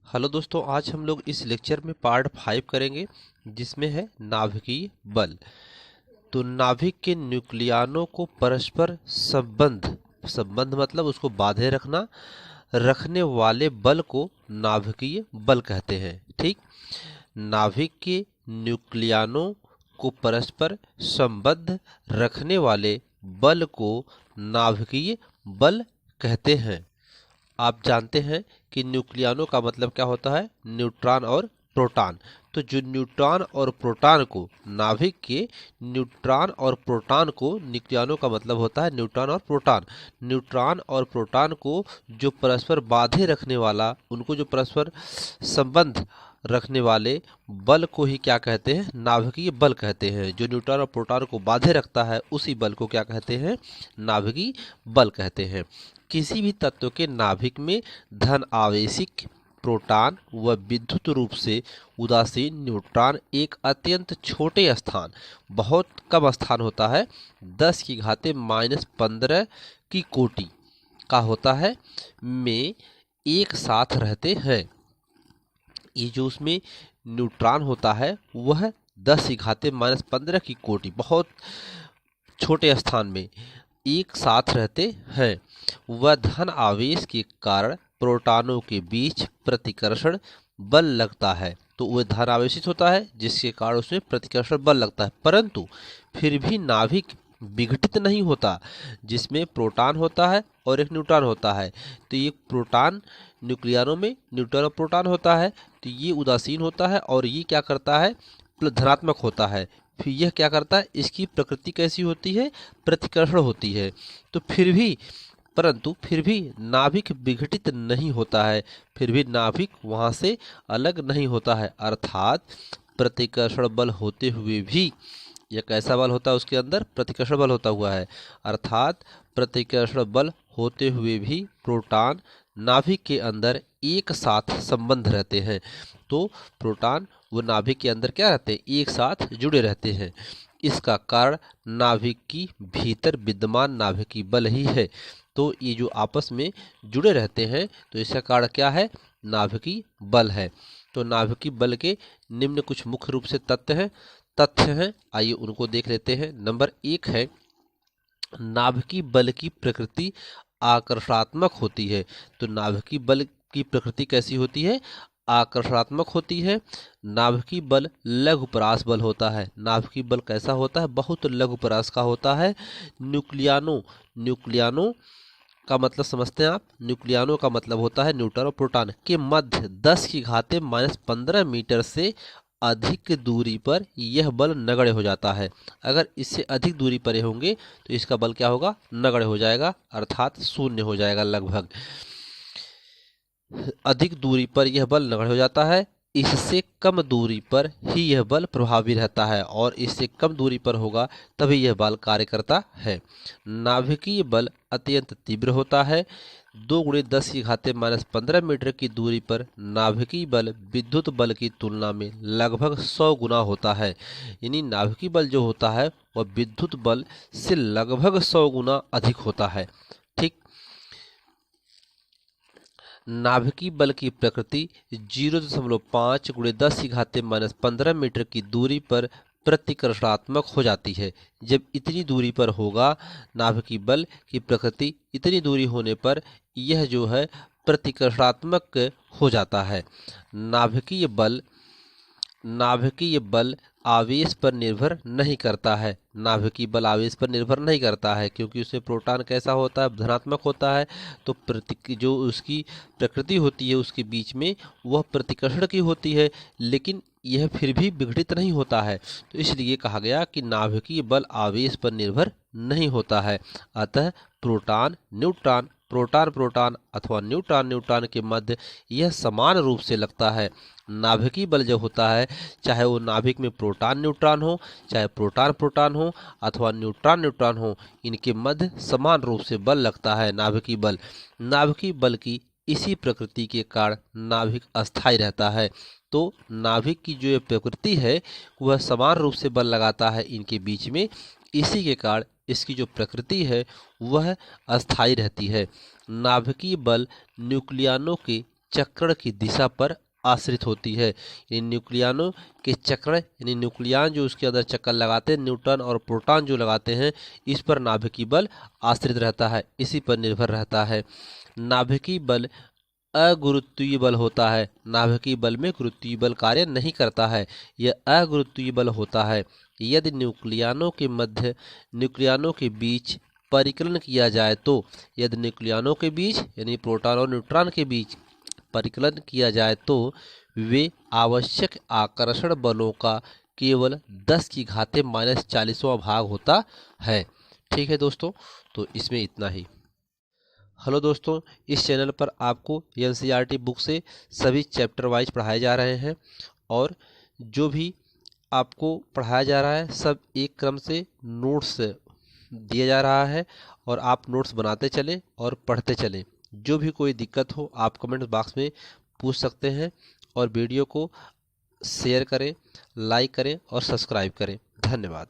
Hello दोस्तों, आज हम लोग इस लेक्चर में पार्ट 5 करेंगे जिसमें है नाभिकीय बल। तो नाभिक के न्यूक्लियनों को परस्पर संबंध संबंध मतलब उसको बांधे रखने वाले बल को नाभिकीय बल कहते हैं। ठीक, नाभिक के न्यूक्लियनों को परस्पर संबद्ध रखने वाले बल को नाभिकीय बल कहते हैं। आप जानते हैं कि न्यूक्लियनों का मतलब क्या होता है, न्यूट्रॉन और प्रोटॉन। तो जो न्यूट्रॉन और प्रोटॉन को नाभिक के न्यूट्रॉन और प्रोटॉन को न्यूक्लियनों का मतलब होता है न्यूट्रॉन और प्रोटॉन। न्यूट्रॉन और प्रोटॉन को जो परस्पर बांधे रखने वाला, उनको जो परस्पर संबंध रखने वाले बल को ही क्या कहते हैं, नाभिकीय बल कहते हैं। जो न्यूट्रॉन और प्रोटॉन को बांधे रखता है उसी बल को क्या कहते हैं, नाभिकीय बल कहते हैं। किसी भी तत्व के नाभिक में धन आवेशिक प्रोटॉन व विद्युत रूप से उदासीन न्यूट्रॉन एक अत्यंत छोटे स्थान, बहुत कम स्थान होता है, 10⁻⁻15 की कोटि का होता है, में एक साथ रहते हैं। ये जो उसमें न्यूट्रॉन होता है वह 10⁻15 की कोटि, बहुत छोटे स्थान में एक साथ रहते हैं। वह धन आवेश के कारण प्रोटॉनों के बीच प्रतिकर्षण बल लगता है। तो वह धन आवेशित होता है जिसके कारण उसमें प्रतिकर्षण बल लगता है, परंतु फिर भी नाभिक विघटित नहीं होता। जिसमें प्रोटॉन होता है और एक न्यूट्रॉन होता है, तो ये प्रोटॉन न्यूक्लियनों में न्यूट्रॉन और प्रोटॉन होता है, तो ये उदासीन होता है और ये क्या करता है, धनात्मक होता है। फिर यह क्या करता है, इसकी प्रकृति कैसी होती है, प्रतिकर्षण होती है। तो फिर भी नाभिक विघटित नहीं होता है, फिर भी नाभिक वहाँ से अलग नहीं होता है। अर्थात प्रतिकर्षण बल होते हुए भी, यह कैसा बल होता है, उसके अंदर प्रतिकर्षण बल होता हुआ है। अर्थात प्रतिकर्षण बल होते हुए भी प्रोटॉन नाभिक के अंदर एक साथ संबंध रहते हैं। तो प्रोटॉन वो नाभिक के अंदर क्या रहते हैं, एक साथ जुड़े रहते हैं। इसका कारण नाभिक की भीतर विद्यमान नाभिकीय बल ही है। तो ये जो आपस में जुड़े रहते हैं, तो इसका कारण क्या है, नाभिकीय बल है। तो नाभिकीय बल के निम्न कुछ मुख्य रूप से तथ्य हैं, आइए उनको देख लेते हैं। नंबर 1 है, नाभिकीय बल की प्रकृति आकर्षणात्मक होती है। तो नाभिकीय बल की प्रकृति कैसी होती है, आकर्षणात्मक होती है। नाभिकीय बल लघुपरास बल होता है। नाभिकीय बल कैसा होता है, बहुत लघुपरास का होता है। न्यूक्लियनों का मतलब समझते हैं आप, न्यूक्लियनों का मतलब होता है न्यूट्रॉन और प्रोटॉन के मध्य 10⁻⁻15 मीटर से अधिक दूरी पर यह बल नगण्य हो जाता है। अगर इससे अधिक दूरी पर होंगे तो इसका बल क्या होगा, नगण्य हो जाएगा, अर्थात शून्य हो जाएगा लगभग। अधिक दूरी पर यह बल नगण्य हो जाता है। इससे कम दूरी पर ही यह बल प्रभावी रहता है, और इससे कम दूरी पर होगा तभी यह बल कार्य करता है। नाभिकीय बल अत्यंत तीव्र होता है। 2×10⁻15 मीटर की दूरी पर नाभिकीय बल विद्युत बल की तुलना में लगभग 100 गुना होता है। यानी नाभिकीय बल जो होता है वह विद्युत बल से लगभग 100 गुना अधिक होता है। ठीक, नाभिकीय बल की प्रकृति 0.5×10⁻15 मीटर की दूरी पर प्रतिकर्षणात्मक हो जाती है। जब इतनी दूरी पर होगा नाभिकीय बल की प्रकृति, इतनी दूरी होने पर यह जो है प्रतिकर्षणात्मक हो जाता है। नाभिकीय बल आवेश पर निर्भर नहीं करता है। नाभिकीय बल आवेश पर निर्भर नहीं करता है, क्योंकि उसमें प्रोटॉन कैसा होता है, धनात्मक होता है। तो जो उसकी प्रकृति होती है उसके बीच में वह प्रतिकर्षण की होती है, लेकिन यह फिर भी विघटित नहीं होता है। तो इसलिए कहा गया कि नाभिकीय बल आवेश पर निर्भर नहीं होता है। अतः प्रोटॉन प्रोटॉन अथवा न्यूट्रॉन के मध्य यह समान रूप से लगता है। नाभिकीय बल जो होता है, चाहे वो नाभिक में प्रोटॉन न्यूट्रॉन हो, चाहे प्रोटॉन हो अथवा न्यूट्रॉन हो, इनके मध्य समान रूप से बल लगता है, नाभिकीय बल की इसी प्रकृति के कारण नाभिक अस्थायी रहता है। तो नाभिक की जो ये प्रकृति है वह समान रूप से बल लगाता है इनके बीच में, इसी के कारण इसकी जो प्रकृति है वह अस्थायी रहती है। नाभिकीय बल न्यूक्लियनों के चक्रण की दिशा पर आश्रित होती है। यानी न्यूक्लियनों के चक्रण यानी न्यूक्लियन जो उसके अंदर चक्कर लगाते हैं, न्यूट्रॉन और प्रोटॉन जो लगाते हैं, इस पर नाभिकीय बल आश्रित रहता है, इसी पर निर्भर रहता है। नाभिकीय बल अगुरुत्वीय बल होता है। नाभिकीय बल में गुरुत्वीय बल कार्य नहीं करता है, यह अगुरुत्वीय बल होता है। यदि न्यूक्लियनों के बीच परिकलन किया जाए तो, यदि न्यूक्लियनों के बीच यानी प्रोटॉन और न्यूट्रॉन के बीच परिकलन किया जाए तो वे आवश्यक आकर्षण बलों का केवल 10⁻⁻40वां भाग होता है। ठीक है दोस्तों, तो इसमें इतना ही। हेलो दोस्तों, इस चैनल पर आपको एनसीईआरटी बुक से सभी चैप्टर वाइज पढ़ाए जा रहे हैं और जो भी आपको पढ़ाया जा रहा है सब एक क्रम से नोट्स दिया जा रहा है और आप नोट्स बनाते चलें और पढ़ते चलें। जो भी कोई दिक्कत हो आप कमेंट बॉक्स में पूछ सकते हैं और वीडियो को शेयर करें, लाइक करें और सब्सक्राइब करें। धन्यवाद।